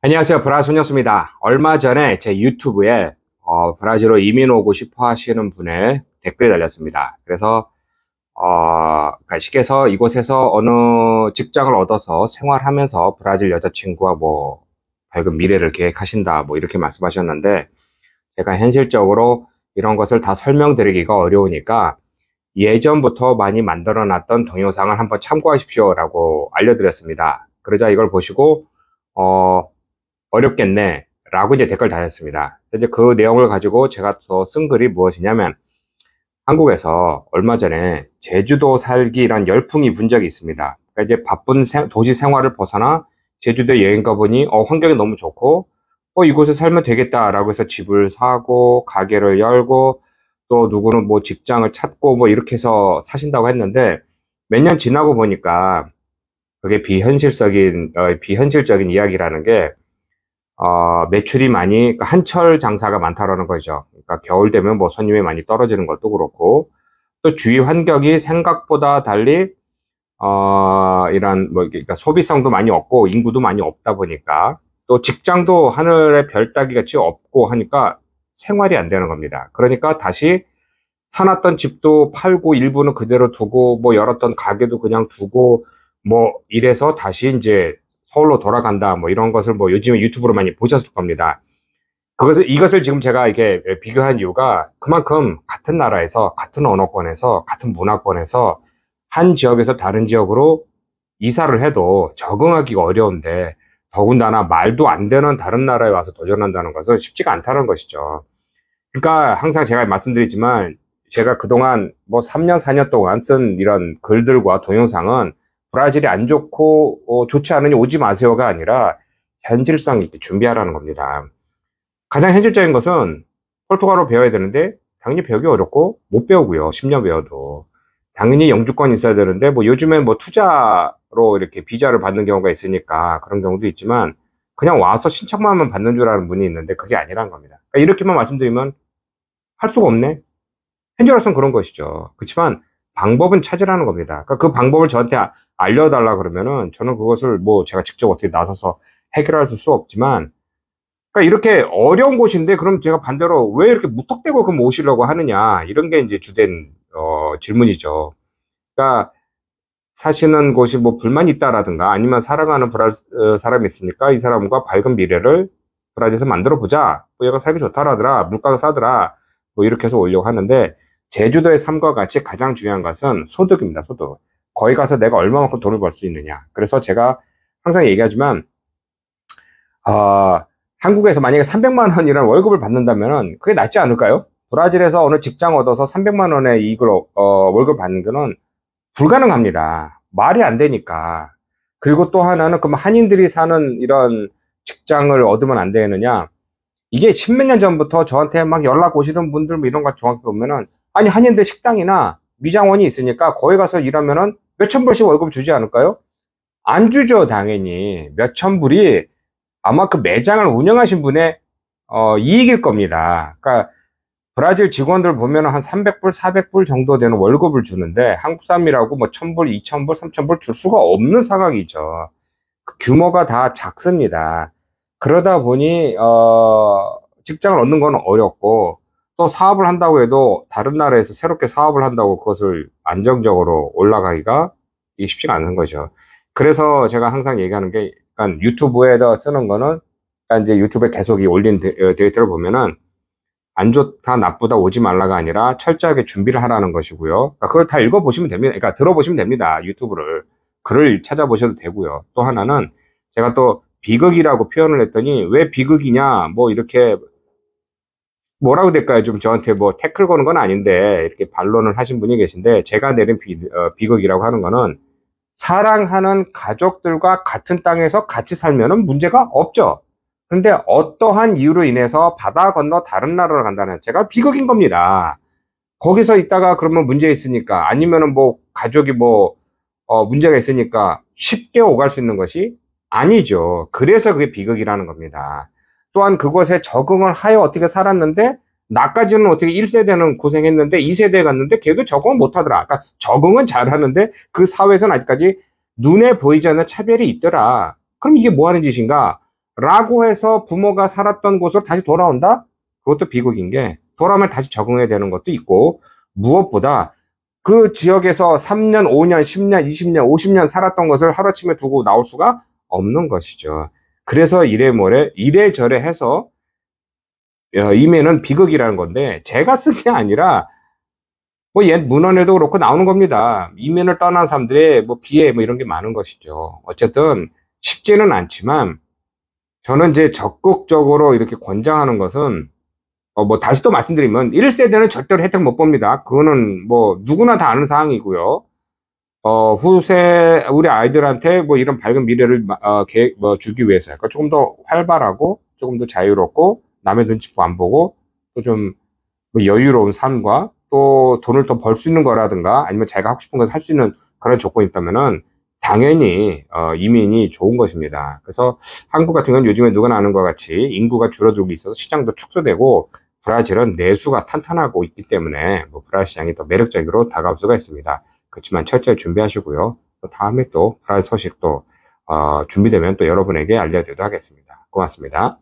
안녕하세요. 브라손이었습니다. 얼마 전에 제 유튜브에 브라질로 이민 오고 싶어 하시는 분의 댓글이 달렸습니다. 그래서 가시게서 이곳에서 어느 직장을 얻어서 생활하면서 브라질 여자친구와 뭐 밝은 미래를 계획하신다 뭐 이렇게 말씀하셨는데, 제가 현실적으로 이런 것을 다 설명드리기가 어려우니까 예전부터 많이 만들어 놨던 동영상을 한번 참고하십시오 라고 알려드렸습니다. 그러자 이걸 보시고 어렵겠네 라고 이제 댓글 달았습니다. 이제 그 내용을 가지고 제가 또 쓴 글이 무엇이냐면, 한국에서 얼마 전에 제주도 살기란 열풍이 분 적이 있습니다. 그러니까 이제 바쁜 도시 생활을 벗어나 제주도에 여행 가보니 환경이 너무 좋고 이곳에 살면 되겠다라고 해서 집을 사고 가게를 열고 또 누구는 뭐 직장을 찾고 뭐 이렇게 해서 사신다고 했는데, 몇 년 지나고 보니까 그게 비현실적인 이야기라는 게 매출이 많이, 그러니까 한철 장사가 많다라는 거죠. 그러니까 겨울 되면 뭐 손님이 많이 떨어지는 것도 그렇고, 또 주위 환경이 생각보다 달리, 이런, 그러니까 소비성도 많이 없고, 인구도 많이 없다 보니까, 또 직장도 하늘의 별 따기 같이 없고 하니까 생활이 안 되는 겁니다. 그러니까 다시 사놨던 집도 팔고, 일부는 그대로 두고, 뭐 열었던 가게도 그냥 두고, 뭐 이래서 다시 이제 서울로 돌아간다 뭐 이런 것을 뭐 요즘에 유튜브로 많이 보셨을 겁니다. 이것을 지금 제가 이렇게 비교한 이유가, 그만큼 같은 나라에서 같은 언어권에서 같은 문화권에서 한 지역에서 다른 지역으로 이사를 해도 적응하기가 어려운데, 더군다나 말도 안 되는 다른 나라에 와서 도전한다는 것은 쉽지가 않다는 것이죠. 그러니까 항상 제가 말씀드리지만, 제가 그동안 뭐 3년 4년 동안 쓴 이런 글들과 동영상은 브라질이 안 좋고 좋지 않으니 오지 마세요가 아니라 현실성 있게 준비하라는 겁니다. 가장 현실적인 것은 포르투갈어 배워야 되는데 당연히 배우기 어렵고 못 배우고요. 10년 배워도. 당연히 영주권이 있어야 되는데, 뭐 요즘엔 뭐 투자로 이렇게 비자를 받는 경우가 있으니까 그런 경우도 있지만, 그냥 와서 신청만 하면 받는 줄 아는 분이 있는데 그게 아니라는 겁니다. 그러니까 이렇게만 말씀드리면 할 수가 없네. 현재로서는 그런 것이죠. 그렇지만 방법은 찾으라는 겁니다. 그러니까 그 방법을 저한테 알려달라 그러면은 저는 그것을 뭐 제가 직접 어떻게 나서서 해결할 수 없지만, 그러니까 이렇게 어려운 곳인데 그럼 제가 반대로 왜 이렇게 무턱대고 그럼 오시려고 하느냐, 이런 게 이제 주된 질문이죠. 그러니까 사시는 곳이 뭐 불만이 있다라든가 아니면 사랑하는 사람이 있으니까 이 사람과 밝은 미래를 브라질에서 만들어 보자, 뭐 얘가 살기 좋다라더라, 물가가 싸더라, 뭐 이렇게 해서 오려고 하는데, 제주도의 삶과 같이 가장 중요한 것은 소득입니다. 소득. 거기 가서 내가 얼마만큼 돈을 벌 수 있느냐. 그래서 제가 항상 얘기하지만, 한국에서 만약에 300만 원이라는 월급을 받는다면 그게 낫지 않을까요? 브라질에서 어느 직장 얻어서 300만 원의 이익을 월급 받는 거는 불가능합니다. 말이 안 되니까. 그리고 또 하나는, 그럼 한인들이 사는 이런 직장을 얻으면 안 되느냐? 이게 십몇 년 전부터 저한테 막 연락 오시던 분들 뭐 이런 거 정확히 보면은, 아니 한인들 식당이나 미장원이 있으니까 거기 가서 일하면은 몇천 불씩 월급 주지 않을까요? 안 주죠. 당연히 몇천 불이 아마 그 매장을 운영하신 분의 이익일 겁니다. 그러니까 브라질 직원들 보면 한 300불, 400불 정도 되는 월급을 주는데, 한국 사람이라고 뭐 1000불, 2000불, 3000불 줄 수가 없는 상황이죠. 그 규모가 다 작습니다. 그러다 보니 직장을 얻는 건 어렵고, 또 사업을 한다고 해도 다른 나라에서 새롭게 사업을 한다고 그것을 안정적으로 올라가기가 이게 쉽지가 않은 거죠. 그래서 제가 항상 얘기하는 게, 그러니까 유튜브에다 쓰는 거는, 그러니까 이제 유튜브에 계속 올린 데이터를 보면은 안 좋다, 나쁘다, 오지 말라가 아니라 철저하게 준비를 하라는 것이고요. 그러니까 그걸 다 읽어보시면 됩니다. 그러니까 들어보시면 됩니다. 유튜브를. 글을 찾아보셔도 되고요. 또 하나는, 제가 또 비극이라고 표현을 했더니, 왜 비극이냐, 뭐 이렇게 뭐라고 될까요? 좀 저한테 뭐 태클 거는 건 아닌데 이렇게 반론을 하신 분이 계신데, 제가 내린 비극이라고 하는 거는, 사랑하는 가족들과 같은 땅에서 같이 살면은 문제가 없죠. 근데 어떠한 이유로 인해서 바다 건너 다른 나라로 간다는 제가 비극인 겁니다. 거기서 있다가 그러면 문제 있으니까, 아니면은 뭐 가족이 뭐 문제가 있으니까 쉽게 오갈 수 있는 것이 아니죠. 그래서 그게 비극이라는 겁니다. 또한 그것에 적응을 하여 어떻게 살았는데, 나까지는 어떻게 1세대는 고생했는데 2세대에 갔는데 걔도 적응을 못하더라. 그러니까 적응은 잘하는데 그 사회에서는 아직까지 눈에 보이지 않는 차별이 있더라. 그럼 이게 뭐 하는 짓인가? 라고 해서 부모가 살았던 곳으로 다시 돌아온다? 그것도 비극인 게, 돌아오면 다시 적응해야 되는 것도 있고, 무엇보다 그 지역에서 3년, 5년, 10년, 20년, 50년 살았던 것을 하루아침에 두고 나올 수가 없는 것이죠. 그래서 이래저래 해서 임해는 비극이라는 건데, 제가 쓴 게 아니라 뭐 옛 문헌에도 그렇고 나오는 겁니다. 이민을 떠난 사람들의 뭐 비애 뭐 이런 게 많은 것이죠. 어쨌든 쉽지는 않지만 저는 이제 적극적으로 이렇게 권장하는 것은 뭐 다시 또 말씀드리면 1세대는 절대로 혜택 못 봅니다. 그거는 뭐 누구나 다 아는 사항이고요. 후세 우리 아이들한테 뭐 이런 밝은 미래를 주기 위해서 그러니까 조금 더 활발하고 조금 더 자유롭고 남의 눈치 안 보고 또 좀 뭐 여유로운 삶과 또 돈을 더 벌 수 있는 거라든가 아니면 자기가 하고 싶은 거 살 수 있는 그런 조건이 있다면은 당연히 이민이 좋은 것입니다. 그래서 한국 같은 경우는 요즘에 누구나 아는 것 같이 인구가 줄어들고 있어서 시장도 축소되고 브라질은 내수가 탄탄하고 있기 때문에 뭐 브라질 시장이 더 매력적으로 다가올 수가 있습니다. 그렇지만 철저히 준비하시고요. 또 다음에 또 브라질 소식도 준비되면 또 여러분에게 알려드리도록 하겠습니다. 고맙습니다.